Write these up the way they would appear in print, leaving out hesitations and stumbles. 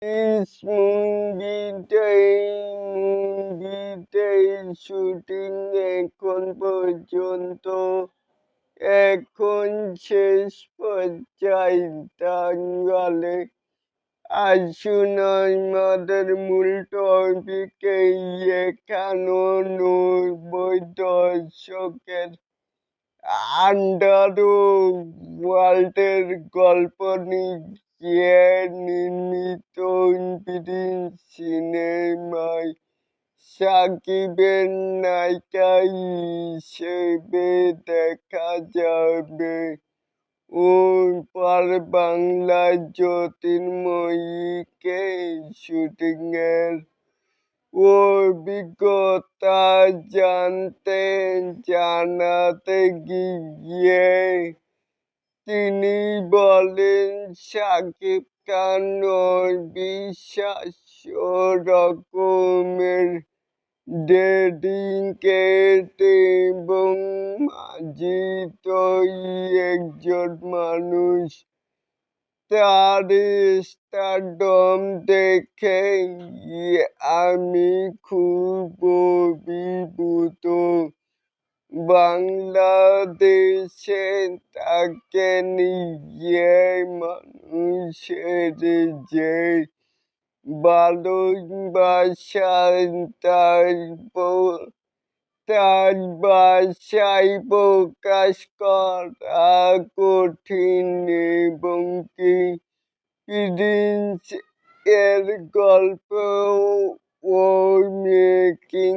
This মুভিটার shooting এখন পর্যন্ত এখন শেষ পর্যায়ে দাঁড়ালে। আসুন আমাদের মূল টপিকে একান্ন ৯০ দশকের আন্ডারওয়ার্ল্ডের গল্প নিয়ে নির্মিত সিনেমায় সাকিবের নায়িকা হিসেবে দেখা যাবে ওপার বাংলার জ্যোতির্ময়ীকে। শুটিংয়ের অভিজ্ঞতা জানাতে গিয়ে তিনি বলেন, শাকিব খান অবিশ্বাস্য রকমের ডেডিকেটেড এবং মার্জিতই একজন মানুষ। তার স্টারডম দেখে আমি খুব অভিভূত। বাংলাদেশে তাকে নিয়ে মানুষের যে ভালোবাসা তার ভাষায় প্রকাশ করা কঠিন, এবং কি প্রিন্স এর গল্প ও মেকিং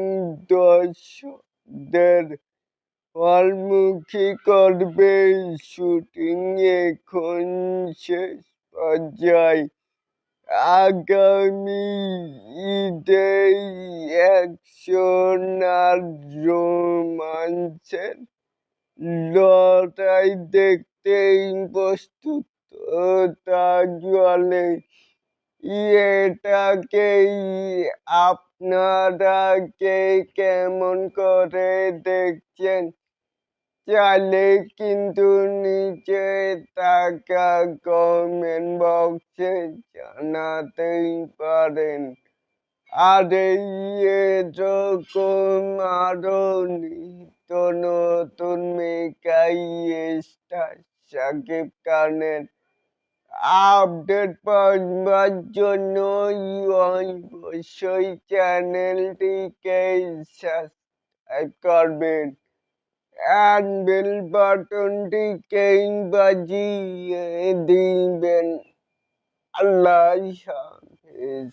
দর্শকদের হলমুখী করবে। শুটিং এখন শেষ পর্যায়ে। আগামী ঈদে অ্যাকশন আর রোমান্সের লড়াই দেখতে প্রস্তুত থাকলে এটাকে আপনারা কেমন করে দেখছেন? চাইলে কিন্তু নিচে থাকা কমেন্ট বক্সে জানাতেই পারেন। আর এরকম আরো নিত্য নতুন মেগা স্টার শাকিব খানের আপডেট পাওয়ার জন্য অবশ্যই চ্যানেলটিকে সাবস্ক্রাইব করবেন আর বেল বাটনটিকে বাজিয়ে দিবেন। আল্লাহ হাফেজ।